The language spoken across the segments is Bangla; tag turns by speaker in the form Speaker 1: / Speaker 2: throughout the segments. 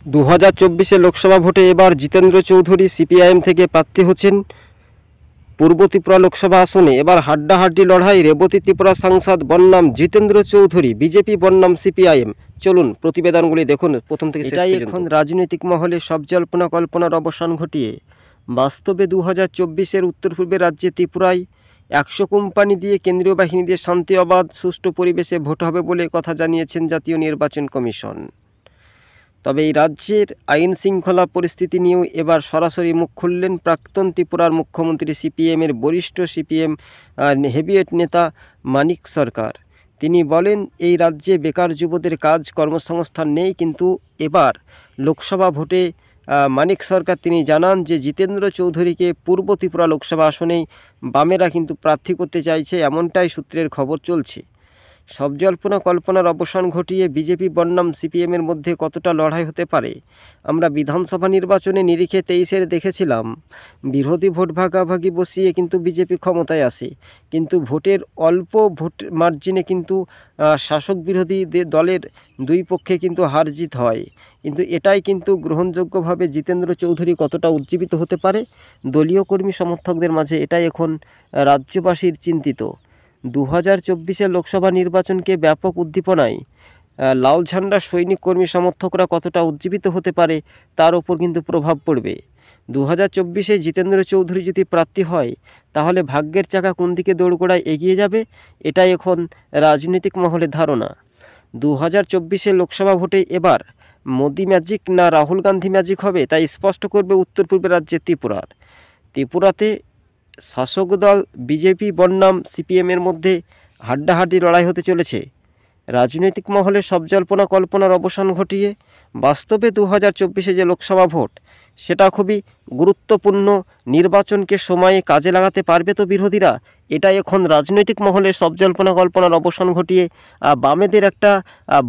Speaker 1: 2024 লোকসভা ভোটে এবার জিতেন্দ্র চৌধুরী সিপিআইএম থেকে প্রার্থী হচ্ছেন। পূর্ব ত্রিপুরা লোকসভা আসনে এবার হাড্ডাহাড্ডি লড়াই রেবতী ত্রিপুরা সাংসদ বন্নাম জিতেন্দ্র চৌধুরী, বিজেপি বন্নাম সিপিআইএম। চলুন প্রতিবেদনগুলি দেখুন প্রথম থেকে শেষ পর্যন্ত। এখন রাজনৈতিক মহলে সব জল্পনা কল্পনার অবসান ঘটিয়ে বাস্তবে 2024 উত্তর পূর্বের রাজ্যে ত্রিপুরায় 100 কোম্পানি দিয়ে কেন্দ্রীয় বাহিনী দিয়ে শান্তি অবাধ সুষ্ঠু পরিবেশে ভোট হবে বলে কথা জানিয়েছেন জাতীয় নির্বাচন কমিশন। তবে এই রাজ্যের আইন শৃঙ্খলা পরিস্থিতি নিয়েও এবার সরাসরি মুখ খুললেন প্রাক্তন ত্রিপুরার মুখ্যমন্ত্রী সিপিএমের বরিষ্ঠ সিপিএম হেভিওয়েট নেতা মানিক সরকার। তিনি বলেন, এই রাজ্যে বেকার যুবদের কাজ কর্মসংস্থান নেই, কিন্তু এবার লোকসভা ভোটে মানিক সরকার তিনি জানান যে জিতেন্দ্র চৌধুরীকে পূর্ব ত্রিপুরা লোকসভা আসনেই বামেরা কিন্তু প্রার্থী করতে চাইছে, এমনটাই সূত্রের খবর চলছে। সব জল্পনা কল্পনার অবসান ঘটিয়ে বিজেপি বনাম সিপিএমের মধ্যে কতটা লড়াই হতে পারে আমরা বিধানসভা নির্বাচনে নিরিখে 23-এর দেখেছিলাম। বিরোধী ভোট ভাগাভাগি বসিয়ে কিন্তু বিজেপি ক্ষমতায় আসে, কিন্তু ভোটের অল্প ভোট মার্জিনে কিন্তু শাসক বিরোধী দলের দুই পক্ষে কিন্তু হার জিত হয়। কিন্তু এটাই কিন্তু গ্রহণযোগ্যভাবে জিতেন্দ্র চৌধুরী কতটা উজ্জীবিত হতে পারে দলীয় কর্মী সমর্থকদের মাঝে, এটাই এখন রাজ্যবাসীর চিন্তিত। 2024 লোকসভা নির্বাচনকে ব্যাপক উদ্দীপনায় লাল ঝান্ডা সৈনিক কর্মী সমর্থকরা কতটা উজ্জীবিত হতে পারে তার ওপর কিন্তু প্রভাব পড়বে। 2024 জিতেন্দ্র চৌধুরী যদি প্রার্থী হয় তাহলে ভাগ্যের চাকা কোন দিকে দৌড়গোড়ায় এগিয়ে যাবে, এটাই এখন রাজনৈতিক মহলের ধারণা। 2024 লোকসভা ভোটে এবার মোদি ম্যাজিক না রাহুল গান্ধী ম্যাজিক হবে তাই স্পষ্ট করবে উত্তর পূর্বের রাজ্যে ত্রিপুরাতে শাসক দল বিজেপি বনাম সিপিএমের মধ্যে হাড্ডাহাড্ডি লড়াই হতে চলেছে। রাজনৈতিক মহলে সব জল্পনা কল্পনার অবসান ঘটিয়ে বাস্তবে 2024 যে লোকসভা ভোট সেটা খুবই গুরুত্বপূর্ণ। নির্বাচনকে সময়ে কাজে লাগাতে পারবে তো বিরোধীরা, এটাই এখন রাজনৈতিক মহলে সব জল্পনা কল্পনার অবসান ঘটিয়ে বামেদের একটা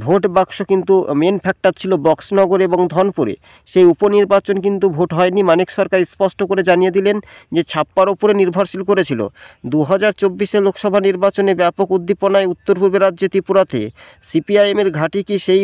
Speaker 1: ভোট বাক্স কিন্তু মেন ফ্যাক্টর ছিল বক্সনগর এবং ধনপুরে, সেই উপনির্বাচন কিন্তু ভোট হয়নি। মানিক সরকার স্পষ্ট করে জানিয়ে দিলেন যে ছাপ্পার উপরে নির্ভরশীল করেছিল। 2024 লোকসভা নির্বাচনে ব্যাপক উদ্দীপনায় উত্তর পূর্বের রাজ্যে ত্রিপুরাতে সিপিআইএমের ঘাঁটি কি সেই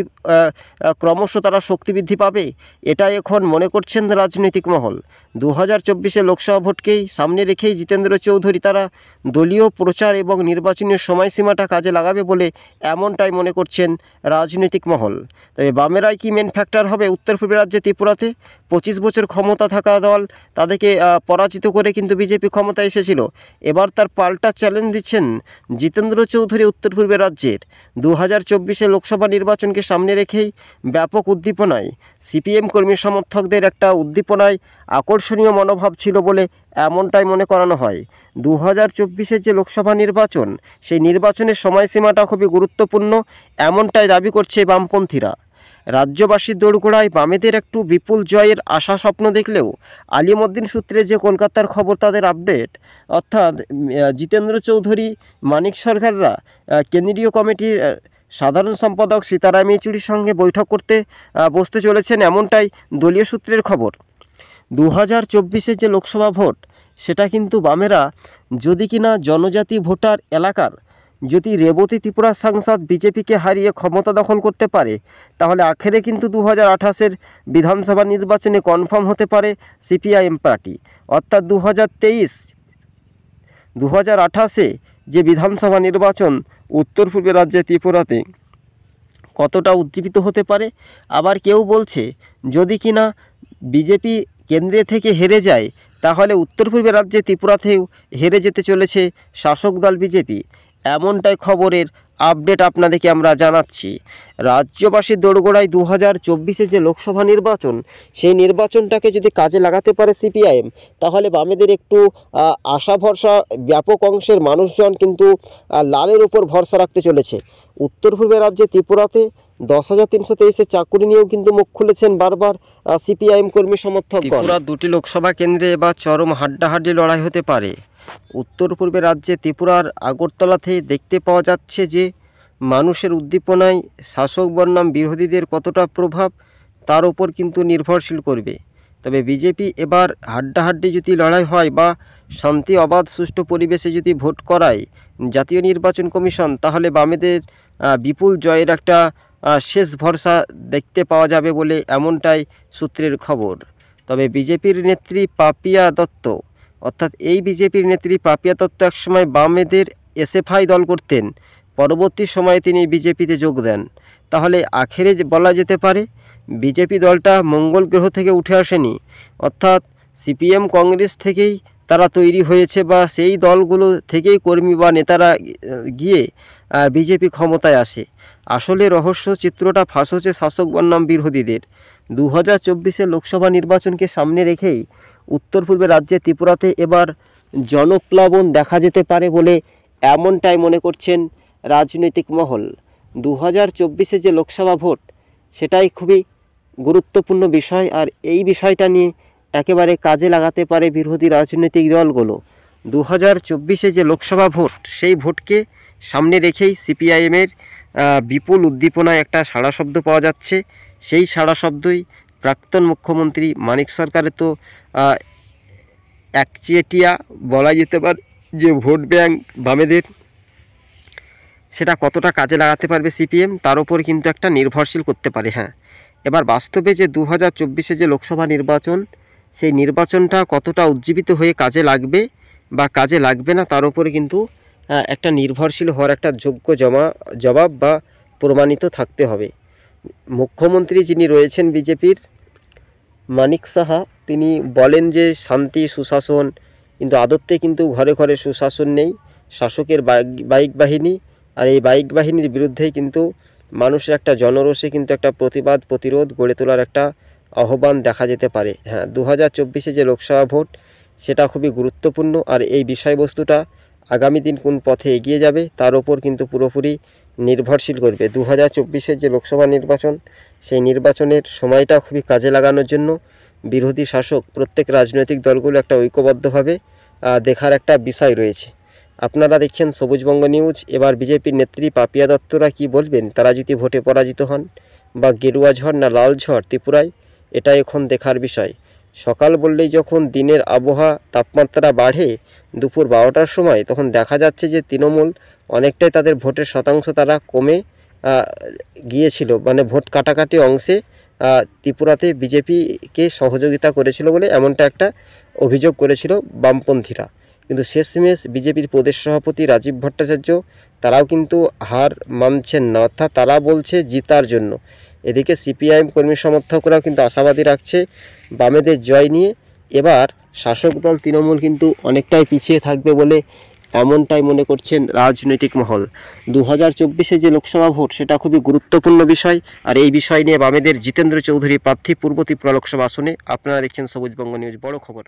Speaker 1: ক্রমশ তারা শক্তি বৃদ্ধি পাবে, এটাই এখন মনে করছেন রাজনৈতিক মহল। 2024 লোকসভা ভোটকেই সামনে রেখেই জিতেন্দ্র চৌধুরী তারা দলীয় প্রচার এবং নির্বাচনের সময়সীমাটা কাজে লাগাবে বলে এমনটাই মনে করছেন রাজনৈতিক মহল। তবে বামেরাই কি মেন ফ্যাক্টর হবে উত্তর পূর্বের রাজ্যে ত্রিপুরাতে? 25 বছর ক্ষমতা থাকা দল, তাদেরকে পরাজিত করে কিন্তু বিজেপি ক্ষমতায় এসেছিল। এবার তার পাল্টা চ্যালেঞ্জ দিচ্ছেন জিতেন্দ্র চৌধুরী উত্তর পূর্বের রাজ্যের। 2024 লোকসভা নির্বাচনকে সামনে রেখেই ব্যাপক উদ্দীপনায় সিপিএম কর্মী সমর্থকদের একটা উদ্দীপনায় আকর্ষণীয় মনোভাব ছিল বলে এমনটাই মনে করানো হয়। 2024 যে লোকসভা নির্বাচন সেই নির্বাচনের সময়সীমাটা খুবই গুরুত্বপূর্ণ, এমনটাই দাবি করছে বামপন্থীরা। রাজ্যবাসীর দোরগোড়ায় বামেদের একটু বিপুল জয়ের আশা স্বপ্ন দেখলেও আলিমউদ্দিন সূত্রে যে কলকাতার খবর তাদের আপডেট, অর্থাৎ জিতেন্দ্র চৌধুরী মানিক সরকাররা কেন্দ্রীয় কমিটির সাধারণ সম্পাদক সীতারাম ইয়েচুরির সঙ্গে বৈঠক করতে বসতে চলেছেন, এমনটাই দলীয় সূত্রের খবর। 2024 যে লোকসভা ভোট সেটা কিন্তু বামেরা যদি কিনা জনজাতি ভোটার এলাকার যদি রেবতী ত্রিপুরা সাংসদ বিজেপিকে হারিয়ে ক্ষমতা দখল করতে পারে তাহলে আখেরে কিন্তু 2028 বিধানসভা নির্বাচনে কনফার্ম হতে পারে সিপিআইএম পার্টি। অর্থাৎ 2028 যে বিধানসভা নির্বাচন উত্তর পূর্বের রাজ্যে ত্রিপুরাতে কতটা উজ্জীবিত হতে পারে। আবার কেউ বলছে যদি কিনা বিজেপি কেন্দ্রে থেকে হেরে যায় তাহলে উত্তর পূর্বের রাজ্যে ত্রিপুরাতেও হেরে যেতে চলেছে শাসক দল বিজেপি, এমনটাই খবরের আপডেট আপনাদেরকে আমরা জানাচ্ছি। রাজ্যবাসীর দোরগোড়ায় 2024 যে লোকসভা নির্বাচন সেই নির্বাচনটাকে যদি কাজে লাগাতে পারে সিপিআইএম তাহলে বামেদের একটু আশা ভরসা, ব্যাপক অংশের মানুষজন কিন্তু লালের উপর ভরসা রাখতে চলেছে। উত্তর পূর্বের রাজ্যে ত্রিপুরাতে 10,323 চাকুরি নিয়েও কিন্তু মুখ খুলেছেন বারবার সিপিআইএম কর্মী সমর্থক। ত্রিপুরার দুটি লোকসভা কেন্দ্রে এবার চরম হাড্ডাহাড্ডি লড়াই হতে পারে। উত্তর পূর্বের রাজ্যে ত্রিপুরার আগরতলাতে দেখতে পাওয়া যাচ্ছে যে মানুষের উদ্দীপনায় শাসক বনাম বিরোধীদের কতটা প্রভাব তার উপর কিন্তু নির্ভরশীল করবে। তবে বিজেপি এবার হাড্ডাহাড্ডি যদি লড়াই হয় বা শান্তি অবাধ সুষ্ঠু পরিবেশে যদি ভোট করায় জাতীয় নির্বাচন কমিশন তাহলে বামেদের বিপুল জয়ের একটা শেষ ভরসা দেখতে পাওয়া যাবে বলে এমনটাই সূত্রের খবর। তবে বিজেপির নেত্রী পাপিয়া দত্ত, অর্থাৎ এই বিজেপির নেত্রী পাপিয়া দত্ত একসময় বামেদের এসএফআই দল করতেন, পরবর্তী সময়ে তিনি বিজেপিতে যোগ দেন। তাহলে আখেরে বলা যেতে পারে বিজেপি দলটা মঙ্গল গ্রহ থেকে উঠে আসেনি, অর্থাৎ সিপিএম কংগ্রেস থেকেই তারা তৈরি হয়েছে বা সেই দলগুলো থেকেই কর্মী বা নেতারা গিয়ে বিজেপি ক্ষমতায় আসে। আসলে রহস্য চিত্রটা ফাঁস হচ্ছে শাসক বনাম বিরোধীদের। 2024 লোকসভা নির্বাচনকে সামনে রেখেই উত্তর পূর্বে রাজ্যে ত্রিপুরাতে এবার জনপ্লাবন দেখা যেতে পারে বলে এমনটাই মনে করছেন রাজনৈতিক মহল। 2024 যে লোকসভা ভোট সেটাই খুবই গুরুত্বপূর্ণ বিষয়, আর এই বিষয়টা নিয়ে একেবারে কাজে লাগাতে পারে বিরোধী রাজনৈতিক দলগুলো। 2024 যে লোকসভা ভোট সেই ভোটকে সামনে রেখেই সিপিআইএমের বিপুল উদ্দীপনায় একটা সাড়া শব্দ পাওয়া যাচ্ছে। সেই সাড়া শব্দই প্রাক্তন মুখ্যমন্ত্রী মানিক সরকারের তো একচেটিয়া বলা যেতে পারে যে ভোট ব্যাংক বামেদের, সেটা কতটা কাজে লাগাতে পারবে সিপিএম তার উপর কিন্তু একটা নির্ভরশীল করতে পারে। হ্যাঁ, এবার বাস্তবে যে 2024 যে লোকসভা নির্বাচন সেই নির্বাচনটা কতটা উজ্জীবিত হয়ে কাজে লাগবে বা কাজে লাগবে না তার উপরে কিন্তু একটা নির্ভরশীল হওয়ার একটা যোগ্য জবাব বা প্রমাণিত থাকতে হবে। মুখ্যমন্ত্রী যিনি রয়েছেন বিজেপির মানিক সাহা, তিনি বলেন যে শান্তি সুশাসন, কিন্তু আদতে কিন্তু ঘরে ঘরে সুশাসন নেই। শাসকের বাইক বাহিনী, আর এই বাইক বাহিনীর বিরুদ্ধেই কিন্তু মানুষের একটা জনরোষে কিন্তু একটা প্রতিবাদ প্রতিরোধ গড়ে তোলার একটা আহ্বান দেখা যেতে পারে। হ্যাঁ, 2024 যে লোকসভা ভোট সেটা খুবই গুরুত্বপূর্ণ, আর এই বিষয়বস্তুটা আগামী দিন কোন পথে এগিয়ে যাবে তার ওপর কিন্তু পুরোপুরি নির্ভরশীল করবে। 2024 যে লোকসভা নির্বাচন সেই নির্বাচনের সময়টা খুবই কাজে লাগানোর জন্য বিরোধী শাসক প্রত্যেক রাজনৈতিক দলগুলো একটা ঐক্যবদ্ধভাবে দেখার একটা বিষয় রয়েছে। আপনারা দেখছেন সবুজবঙ্গ নিউজ। এবার বিজেপির নেত্রী পাপিয়া দত্তরা কি বলবেন, তারা যদি ভোটে পরাজিত হন, বা গেরুয়া ঝড় না লাল ঝড় ত্রিপুরায়, এটা এখন দেখার বিষয়। সকাল বললেই যখন দিনের আবহাওয়া তাপমাত্রা বাড়ে দুপুর 12টার সময়, তখন দেখা যাচ্ছে যে তৃণমূল অনেকটাই তাদের ভোটের শতাংশ তারা কমে গিয়েছিল, মানে ভোট কাটাকাটি অংশে ত্রিপুরাতে বিজেপিকে সহযোগিতা করেছিল বলে এমনটা একটা অভিযোগ করেছিল বামপন্থীরা। কিন্তু শেষমেশ বিজেপির প্রদেশ সভাপতি রাজীব ভট্টাচার্য তারাও কিন্তু হার মানছেন না, অর্থাৎ তারা বলছে জিতার জন্য। এদিকে সিপিআইএম কর্মী সমর্থকরাও কিন্তু আশাবাদী রাখছে বামেদের জয় নিয়ে। এবার শাসক দল তৃণমূল কিন্তু অনেকটাই পিছিয়ে থাকবে বলে এমনটাই মনে করছেন রাজনৈতিক মহল। 2024 যে লোকসভা ভোট সেটা খুবই গুরুত্বপূর্ণ বিষয়, আর এই বিষয় নিয়ে বামেদের জিতেন্দ্র চৌধুরী প্রার্থী পূর্ব ত্রিপুরা লোকসভা আসনে। আপনারা দেখছেন সবুজবঙ্গ নিউজ, বড় খবর।